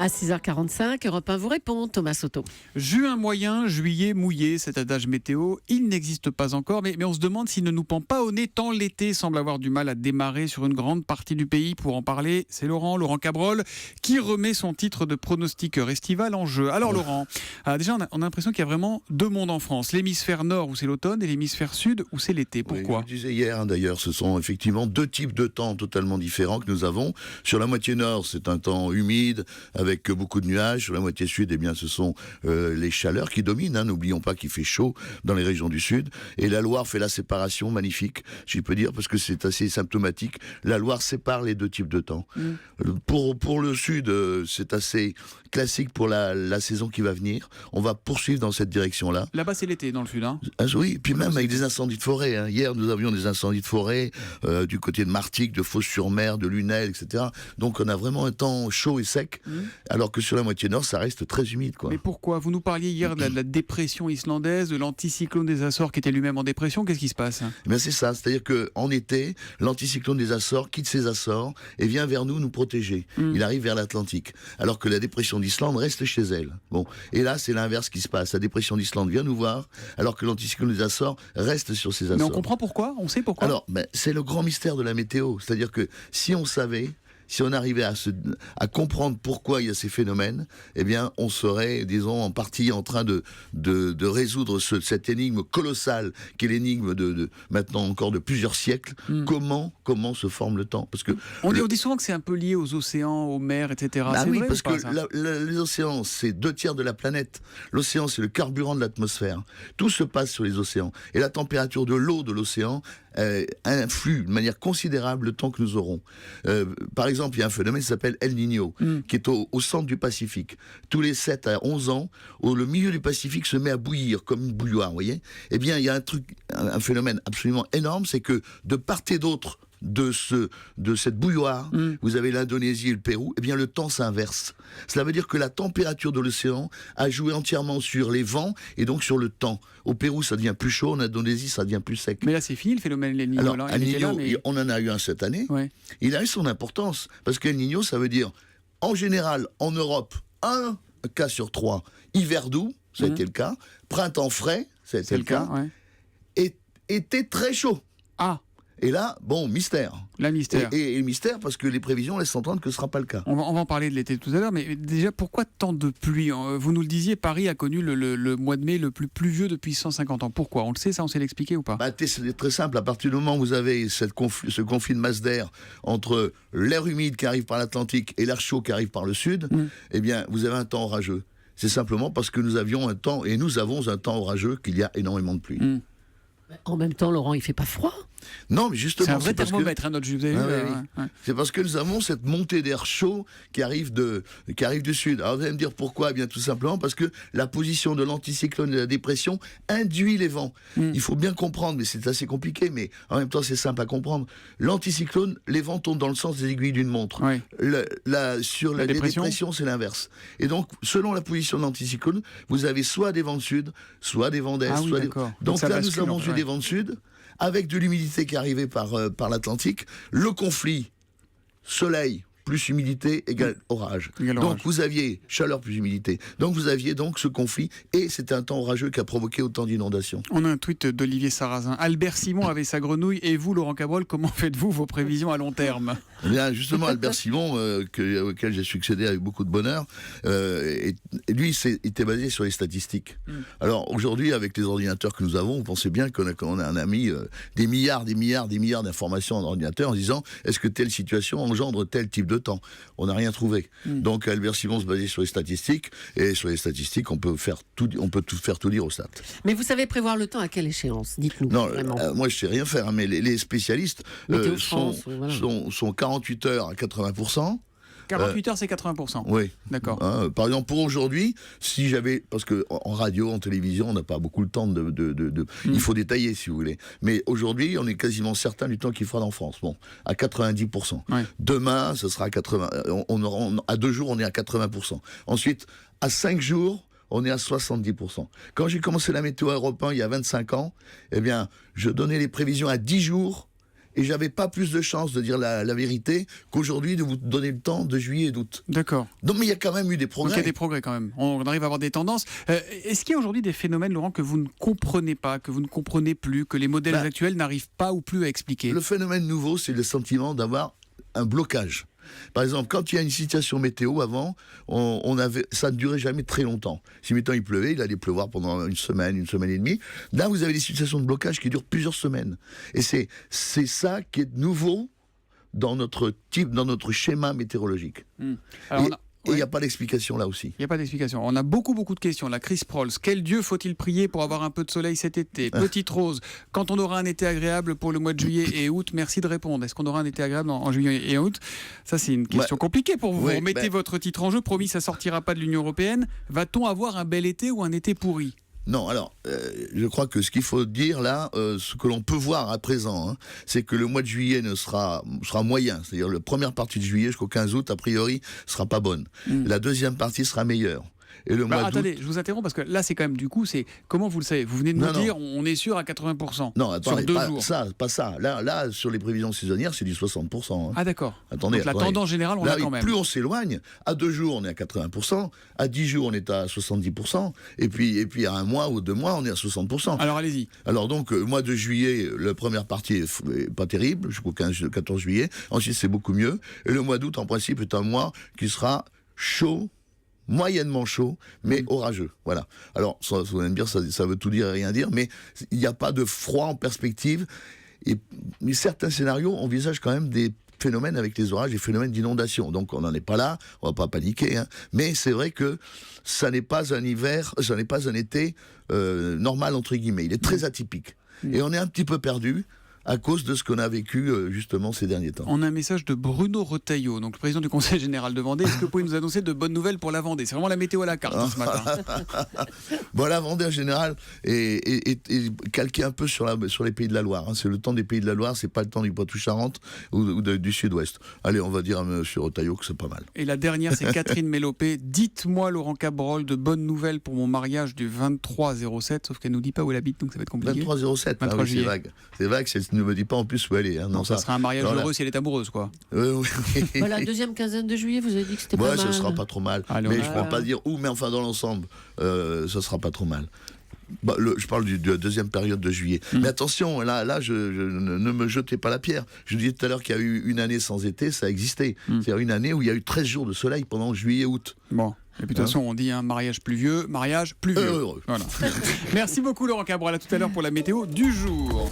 À 6h45, Europe 1 vous répond, Thomas Soto. Juin moyen, juillet mouillé, cet adage météo, il n'existe pas encore, mais on se demande s'il ne nous pend pas au nez tant l'été semble avoir du mal à démarrer sur une grande partie du pays. Pour en parler, c'est Laurent Cabrol, qui remet son titre de pronostiqueur estival en jeu. Alors Laurent, déjà on a l'impression qu'il y a vraiment deux mondes en France, l'hémisphère nord où c'est l'automne et l'hémisphère sud où c'est l'été. Pourquoi ? Oui, je disais hier d'ailleurs, ce sont effectivement deux types de temps totalement différents que nous avons. Sur la moitié nord, c'est un temps humide, avec beaucoup de nuages. Sur la moitié sud, eh bien, ce sont les chaleurs qui dominent. N'oublions pas qu'il fait chaud dans les régions du sud. Et la Loire fait la séparation magnifique, si je peux dire, parce que c'est assez symptomatique. La Loire sépare les deux types de temps. Pour le sud, c'est assez classique pour la saison qui va venir. On va poursuivre dans cette direction-là. Là-bas, c'est l'été dans le sud, hein ? Oui, puis même avec des incendies de forêt. Hier, nous avions des incendies de forêt du côté de Martigues, de Fos-sur-Mer, de Lunel, etc. Donc on a vraiment un temps chaud et sec, alors que sur la moitié nord, ça reste très humide, quoi. Mais pourquoi ? Vous nous parliez hier de la dépression islandaise, de l'anticyclone des Açores qui était lui-même en dépression. Qu'est-ce qui se passe ? Eh bien, c'est ça, c'est-à-dire qu'en été, l'anticyclone des Açores quitte ses Açores et vient vers nous protéger. Il arrive vers l'Atlantique, alors que la dépression d'Islande reste chez elle. Bon, et là, c'est l'inverse qui se passe. La dépression d'Islande vient nous voir, alors que l'anticyclone des Açores reste sur ses Açores. Mais on comprend pourquoi ? On sait pourquoi ? Alors, c'est le grand mystère de la météo. C'est-à-dire que si on savait, si on arrivait à comprendre pourquoi il y a ces phénomènes, eh bien, on serait, disons, en partie en train de résoudre cette énigme colossale qui est l'énigme de maintenant encore de plusieurs siècles. Comment se forme le temps ? Parce que on dit souvent que c'est un peu lié aux océans, aux mers, etc. Bah c'est oui, vrai parce ou pas, que ça les océans, c'est 2/3 de la planète. L'océan, c'est le carburant de l'atmosphère. Tout se passe sur les océans. Et la température de l'eau de l'océan influe de manière considérable le temps que nous aurons. Par exemple, il y a un phénomène qui s'appelle El Niño, qui est au centre du Pacifique. Tous les 7 à 11 ans, le milieu du Pacifique se met à bouillir comme une bouilloire, vous voyez ? Eh bien, il y a un phénomène absolument énorme, c'est que de part et d'autre de cette bouilloire, vous avez l'Indonésie et le Pérou, eh bien le temps s'inverse. Cela veut dire que la température de l'océan a joué entièrement sur les vents et donc sur le temps. Au Pérou, ça devient plus chaud, en Indonésie, ça devient plus sec. Mais là, c'est fini le phénomène El Niño. Alors, là, El Niño, mais... on en a eu un cette année. Ouais. Il a eu son importance, parce qu'El Niño, ça veut dire, en général, en Europe, 1 cas sur 3, hiver doux, ça a été le cas, printemps frais, ça a été le cas, ouais. et été très chaud. Ah, Et là, bon, mystère. la mystère. Et mystère parce que les prévisions laissent entendre que ce ne sera pas le cas. On va en parler de l'été tout à l'heure, mais déjà, pourquoi tant de pluie ? Vous nous le disiez, Paris a connu le mois de mai le plus pluvieux depuis 150 ans. Pourquoi ? On le sait, ça, on sait l'expliquer ou pas ? C'est très simple. À partir du moment où vous avez ce conflit de masse d'air entre l'air humide qui arrive par l'Atlantique et l'air chaud qui arrive par le sud, eh bien, vous avez un temps orageux. C'est simplement parce que nous avons un temps orageux qu'il y a énormément de pluie. En même temps, Laurent, il fait pas froid ? Non, mais justement, c'est un vrai thermomètre, notre juif. Vous avez vu, oui. C'est parce que nous avons cette montée d'air chaud qui arrive du sud. Alors vous allez me dire pourquoi ? Eh bien tout simplement parce que la position de l'anticyclone et de la dépression induit les vents. Il faut bien comprendre, mais c'est assez compliqué, mais en même temps c'est simple à comprendre. L'anticyclone, les vents tournent dans le sens des aiguilles d'une montre. Oui. Sur la dépression, c'est l'inverse. Et donc, selon la position de l'anticyclone, vous avez soit des vents de sud, soit des vents d'est. Donc là, nous avons eu des vents de sud, avec de l'humidité qui arrivait par l'Atlantique, le conflit soleil plus humidité égale orage. Donc vous aviez chaleur plus humidité. Donc vous aviez donc ce conflit et c'était un temps orageux qui a provoqué autant d'inondations. On a un tweet d'Olivier Sarrazin. Albert Simon avait sa grenouille et vous, Laurent Cabrol, comment faites-vous vos prévisions à long terme ? Eh bien, justement, Albert Simon, auquel j'ai succédé avec beaucoup de bonheur, et lui, il était basé sur les statistiques. Alors aujourd'hui, avec les ordinateurs que nous avons, vous pensez bien qu'on a mis des milliards d'informations en ordinateur en disant est-ce que telle situation engendre tel type de temps. On n'a rien trouvé. Donc Albert Simon se basait sur les statistiques, et sur les statistiques, on peut tout faire tout dire aux stats. Mais vous savez prévoir le temps à quelle échéance ? Dites-nous. Non, moi je sais rien faire, mais les spécialistes sont 48 heures à 80%. 48 heures, c'est 80%. Oui. D'accord. Par exemple, pour aujourd'hui, si j'avais... Parce qu'en radio, en télévision, on n'a pas beaucoup le temps il faut détailler, si vous voulez. Mais aujourd'hui, on est quasiment certain du temps qu'il fera en France. Bon, à 90%. Ouais. Demain, ce sera à 80%. À 2 jours, on est à 80%. Ensuite, à 5 jours, on est à 70%. Quand j'ai commencé la météo Europe 1 il y a 25 ans, eh bien, je donnais les prévisions à 10 jours, et j'avais pas plus de chance de dire la vérité qu'aujourd'hui de vous donner le temps de juillet et d'août. D'accord. Donc, mais il y a quand même eu des Donc progrès. il y a des progrès quand même. On arrive à avoir des tendances. Est-ce qu'il y a aujourd'hui des phénomènes, Laurent, que vous ne comprenez pas, que vous ne comprenez plus, que les modèles actuels n'arrivent pas ou plus à expliquer? Le phénomène nouveau, c'est le sentiment d'avoir un blocage. Par exemple, quand il y a une situation météo avant, ça ne durait jamais très longtemps. Si maintenant il pleuvait, il allait pleuvoir pendant une semaine et demie. Là, vous avez des situations de blocage qui durent plusieurs semaines. Et c'est ça qui est nouveau dans notre schéma météorologique. Alors, Et il n'y a pas d'explication là aussi. Il n'y a pas d'explication. On a beaucoup de questions. La Chris Prolls. Quel dieu faut-il prier pour avoir un peu de soleil cet été? Petite Rose. Quand on aura un été agréable pour le mois de juillet et août? Merci de répondre. Est-ce qu'on aura un été agréable en juillet et août? Ça, c'est une question compliquée pour vous. Oui, vous mettez votre titre en jeu. Promis, ça sortira pas de l'Union européenne. Va-t-on avoir un bel été ou un été pourri? Non, alors, je crois que ce qu'il faut dire là, ce que l'on peut voir à présent, c'est que le mois de juillet sera moyen. C'est-à-dire la première partie de juillet jusqu'au 15 août, a priori, sera pas bonne. La deuxième partie sera meilleure. Et le mois d'août... Attendez, je vous interromps parce que là, c'est quand même du coup, comment vous le savez? Vous venez de nous dire, on est sûr à 80%. Non, attendez, sur 2 jours. Pas ça. Là, sur les prévisions saisonnières, c'est du 60%. Ah d'accord. Attendez, donc la tendance générale, on l'a quand même. Plus on s'éloigne, à 2 jours, on est à 80%, à 10 jours, on est à 70%, et puis à 1 mois ou 2 mois, on est à 60%. Alors allez-y. Alors donc, mois de juillet, la première partie est pas terrible, jusqu'au 14 juillet. Ensuite, c'est beaucoup mieux. Et le mois d'août, en principe, est un mois qui sera chaud, moyennement chaud, mais orageux. Voilà. Alors, vous allez me dire, ça veut tout dire et rien dire, mais il n'y a pas de froid en perspective. Mais certains scénarios envisagent quand même des phénomènes avec les orages, des phénomènes d'inondation. Donc, on n'en est pas là, on ne va pas paniquer. Mais c'est vrai que ça n'est pas un hiver, ça n'est pas un été normal, entre guillemets. Il est très atypique. Et on est un petit peu perdu à cause de ce qu'on a vécu justement ces derniers temps. On a un message de Bruno Retailleau, donc le président du Conseil général de Vendée. Est-ce que vous pouvez nous annoncer de bonnes nouvelles pour la Vendée? C'est vraiment la météo à la carte ce matin. Bon, la Vendée en général est calquée un peu sur les Pays de la Loire. C'est le temps des Pays de la Loire, c'est pas le temps du Poitou-Charentes ou du Sud-Ouest. Allez, on va dire à M. Retailleau que c'est pas mal. Et la dernière, c'est Catherine Mélopé. Dites-moi, Laurent Cabrol, de bonnes nouvelles pour mon mariage du 23-07, sauf qu'elle nous dit pas où elle habite, donc ça va être compliqué. 23-07, 23 c'est vague. C'est vague, ne me dit pas en plus où elle est. Non, ça sera un mariage heureux si elle est amoureuse, quoi. Oui. La deuxième quinzaine de juillet, vous avez dit que c'était pas mal. Ça sera pas trop mal. Allez, mais je ne peux pas dire où, mais enfin dans l'ensemble, ça sera pas trop mal. Je parle de la deuxième période de juillet. Mais attention, là ne me jetez pas la pierre. Je disais tout à l'heure qu'il y a eu une année sans été, ça a existé. C'est-à-dire une année où il y a eu 13 jours de soleil pendant juillet et août. Bon. Et puis de toute façon, on dit mariage pluvieux, mariage pluvieux. Heureux. Voilà. Merci beaucoup Laurent Cabrol. À tout à l'heure pour la météo du jour.